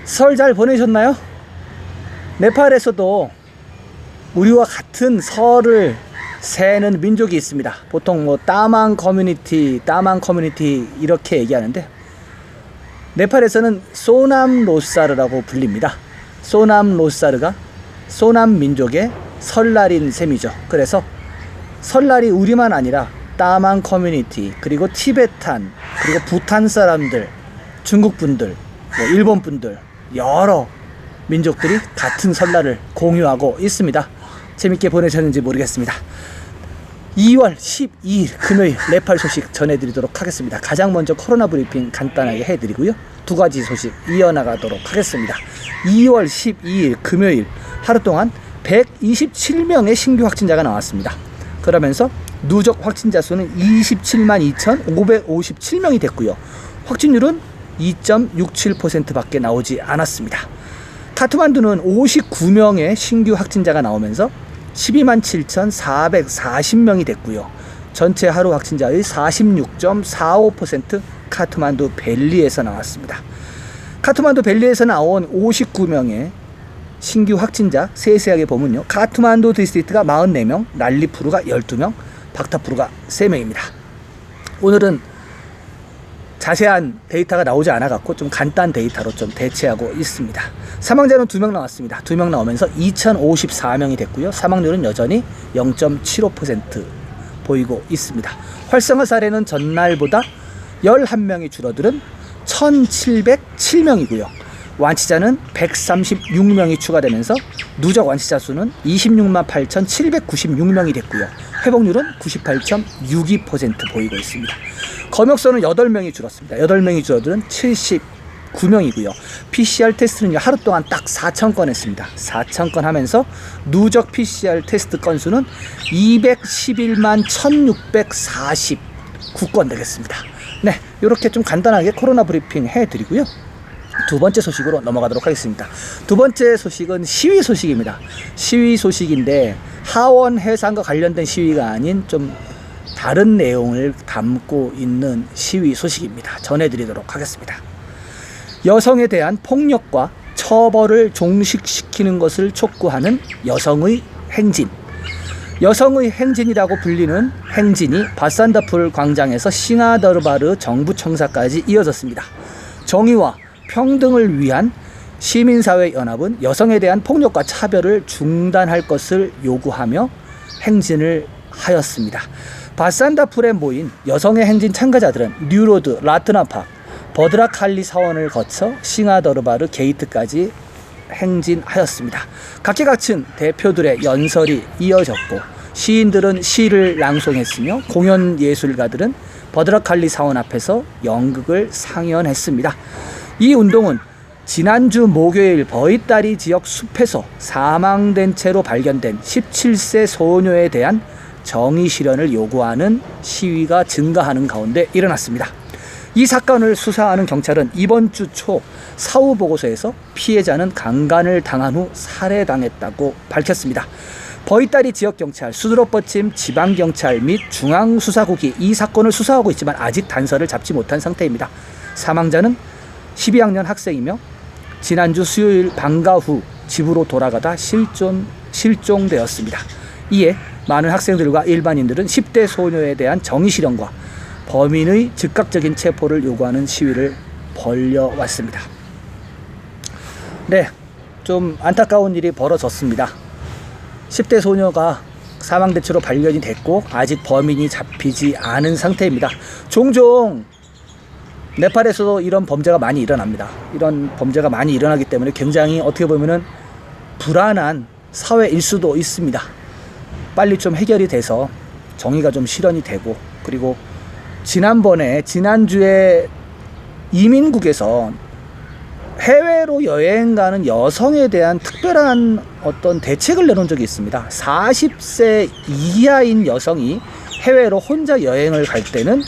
설 잘 보내셨나요? 네팔에서도 우리와 같은 설을 세는 민족이 있습니다. 보통 뭐 따망 커뮤니티 이렇게 얘기하는데, 네팔에서는 소남 로사르라고 불립니다. 소남 로사르가 소남 민족의 설날인 셈이죠. 그래서 설날이 우리만 아니라 따망 커뮤니티, 그리고 티베탄, 그리고 부탄 사람들, 중국 분들, 뭐 일본 분들, 여러 민족들이 같은 설날을 공유하고 있습니다. 재밌게 보내셨는지 모르겠습니다. 2월 12일 금요일 네팔 소식 전해드리도록 하겠습니다. 가장 먼저 코로나 브리핑 간단하게 해드리고요, 두 가지 소식 이어나가도록 하겠습니다. 2월 12일 금요일 하루 동안 127명의 신규 확진자가 나왔습니다. 그러면서 누적 확진자 수는 27만 2,557명이 됐고요. 확진율은 2.67% 밖에 나오지 않았습니다. 카트만두는 59명의 신규 확진자가 나오면서 12만 7,440명이 됐고요. 전체 하루 확진자의 46.45% 카트만두 벨리에서 나왔습니다. 카트만두 벨리에서 나온 59명의 신규 확진자 세세하게 보면요, 카트만두 디스트릭트가 44명, 랄리푸르가 12명, 박타푸르가 3명입니다. 오늘은 자세한 데이터가 나오지 않아갖고 좀 간단 데이터로 좀 대체하고 있습니다. 사망자는 2명 나왔습니다. 2명 나오면서 2,054명이 됐고요. 사망률은 여전히 0.75% 보이고 있습니다. 활성화 사례는 전날보다 11명이 줄어들은 1,707명이고요. 완치자는 136명이 추가되면서 누적 완치자 수는 26만 8,796명이 됐고요. 회복률은 98.62% 보이고 있습니다. 검역선은 8명이 줄었습니다. 8명이 줄어드는 79명이고요. PCR 테스트는 하루 동안 딱 4,000건 했습니다. 4,000건 하면서 누적 PCR 테스트 건수는 211만 1,649건 되겠습니다. 네, 이렇게 좀 간단하게 코로나 브리핑 해드리고요, 두 번째 소식으로 넘어가도록 하겠습니다. 두 번째 소식은 시위 소식입니다. 시위 소식인데 하원 해산과 관련된 시위가 아닌 좀 다른 내용을 담고 있는 시위 소식입니다. 전해드리도록 하겠습니다. 여성에 대한 폭력과 처벌을 종식시키는 것을 촉구하는 여성의 행진. 여성의 행진이라고 불리는 행진이 바산다풀 광장에서 싱하더르바르 정부 청사까지 이어졌습니다. 정의와 평등을 위한 시민사회 연합은 여성에 대한 폭력과 차별을 중단할 것을 요구하며 행진을 하였습니다. 바산다풀에 모인 여성의 행진 참가자들은 뉴로드, 라트나파, 버드라칼리 사원을 거쳐 싱하더르바르 게이트까지 행진하였습니다. 각계각층 대표들의 연설이 이어졌고, 시인들은 시를 낭송했으며 공연 예술가들은 버드라칼리 사원 앞에서 연극을 상연했습니다. 이 운동은 지난주 목요일 버이따리 지역 숲에서 사망된 채로 발견된 17세 소녀에 대한 정의 실현을 요구하는 시위가 증가하는 가운데 일어났습니다. 이 사건을 수사하는 경찰은 이번 주 초 사후 보고서에서 피해자는 강간을 당한 후 살해당했다고 밝혔습니다. 버이따리 지역경찰, 수두룩버침 지방경찰 및 중앙수사국이 이 사건을 수사하고 있지만 아직 단서를 잡지 못한 상태입니다. 사망자는 12학년 학생이며 지난주 수요일 방과 후 집으로 돌아가다 실종되었습니다. 이에 많은 학생들과 일반인들은 10대 소녀에 대한 정의 실현과 범인의 즉각적인 체포를 요구하는 시위를 벌여왔습니다. 네, 좀 안타까운 일이 벌어졌습니다. 10대 소녀가 사망된 채로 발견이 됐고 아직 범인이 잡히지 않은 상태입니다. 종종 네팔에서도 이런 범죄가 많이 일어납니다. 이런 범죄가 많이 일어나기 때문에 굉장히 어떻게 보면은 불안한 사회일 수도 있습니다. 빨리 좀 해결이 돼서 정의가 좀 실현이 되고, 그리고 지난주에 이민국에서 해외로 여행 가는 여성에 대한 특별한 어떤 대책을 내놓은 적이 있습니다. 40세 이하인 여성이 해외로 혼자 여행을 갈 때는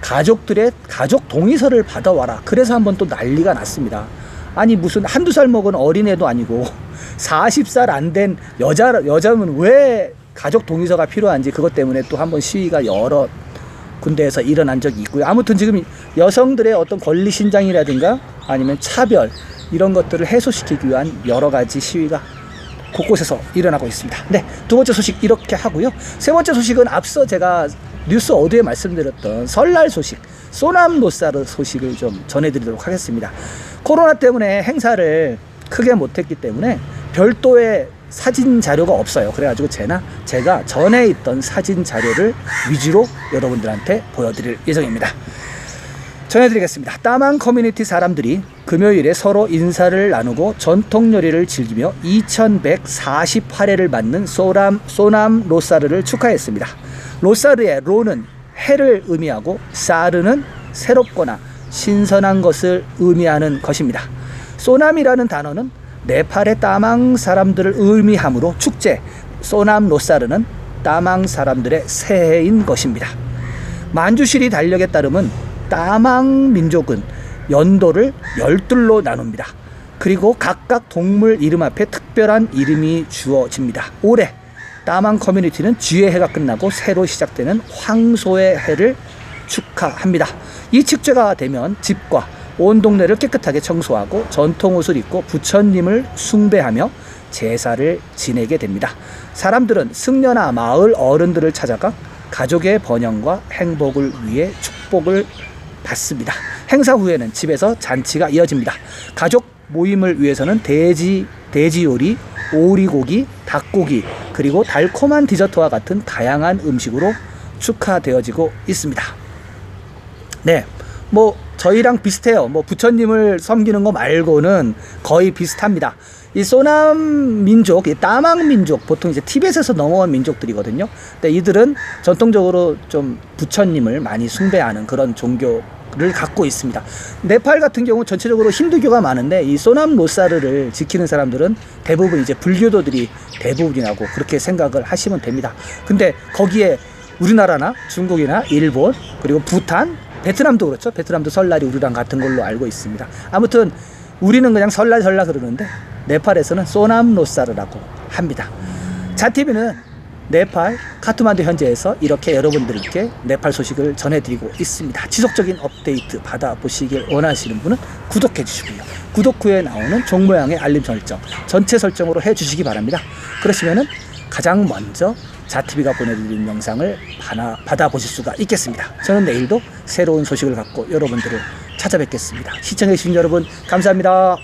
가족들의 가족 동의서를 받아와라. 그래서 한번 또 난리가 났습니다. 아니 무슨 한두 살 먹은 어린애도 아니고 40살 안 된 여자면 왜 가족 동의서가 필요한지, 그것 때문에 또 한번 시위가 여러 군대에서 일어난 적이 있고요. 아무튼 지금 여성들의 어떤 권리 신장이라든가 아니면 차별, 이런 것들을 해소시키기 위한 여러 가지 시위가 곳곳에서 일어나고 있습니다. 네, 두 번째 소식 이렇게 하고요. 세 번째 소식은 앞서 제가 뉴스 어두에 말씀드렸던 설날 소식, 소남 로사르 소식을 좀 전해드리도록 하겠습니다. 코로나 때문에 행사를 크게 못했기 때문에 별도의 사진 자료가 없어요. 그래가지고 제가 전에 있던 사진 자료를 위주로 여러분들한테 보여드릴 예정입니다. 전해드리겠습니다. 따망 커뮤니티 사람들이 금요일에 서로 인사를 나누고 전통 요리를 즐기며 2148회를 맞는 소남 로사르를 축하했습니다. 로사르의 로는 해를 의미하고 사르는 새롭거나 신선한 것을 의미하는 것입니다. 소남이라는 단어는 네팔의 따망 사람들을 의미하므로 축제 소남 로사르는 따망 사람들의 새해인 것입니다. 만주시리 달력에 따르면 따망 민족은 연도를 12로 나눕니다. 그리고 각각 동물 이름 앞에 특별한 이름이 주어집니다. 올해 따망 커뮤니티는 쥐의 해가 끝나고 새로 시작되는 황소의 해를 축하합니다. 이 축제가 되면 집과 온 동네를 깨끗하게 청소하고 전통 옷을 입고 부처님을 숭배하며 제사를 지내게 됩니다. 사람들은 승려나 마을 어른들을 찾아가 가족의 번영과 행복을 위해 축복을 받습니다. 행사 후에는 집에서 잔치가 이어집니다. 가족 모임을 위해서는 돼지 요리, 오리고기, 닭고기, 그리고 달콤한 디저트와 같은 다양한 음식으로 축하되어지고 있습니다. 네, 뭐 저희랑 비슷해요. 뭐 부처님을 섬기는 거 말고는 거의 비슷합니다. 이 소남 민족, 이 따망 민족, 보통 이제 티벳에서 넘어온 민족들이거든요. 근데 이들은 전통적으로 좀 부처님을 많이 숭배하는 그런 종교를 갖고 있습니다. 네팔 같은 경우 전체적으로 힌두교가 많은데 이 소남 로사르를 지키는 사람들은 대부분 이제 불교도들이 대부분이라고 그렇게 생각을 하시면 됩니다. 근데 거기에 우리나라나 중국이나 일본 그리고 부탄, 베트남도 그렇죠. 베트남도 설날이 우리랑 같은 걸로 알고 있습니다. 아무튼 우리는 그냥 설날 그러는데 네팔에서는 소남 로사르라고 합니다. 자TV는 네팔 카트만두 현지에서 이렇게 여러분들께 네팔 소식을 전해드리고 있습니다. 지속적인 업데이트 받아보시길 원하시는 분은 구독해 주시고요. 구독 후에 나오는 종 모양의 알림 설정 전체 설정으로 해주시기 바랍니다. 그러시면은 가장 먼저 자TV가 보내드리는 영상을 받아보실 수가 있겠습니다. 저는 내일도 새로운 소식을 갖고 여러분들을 찾아뵙겠습니다. 시청해주신 여러분 감사합니다.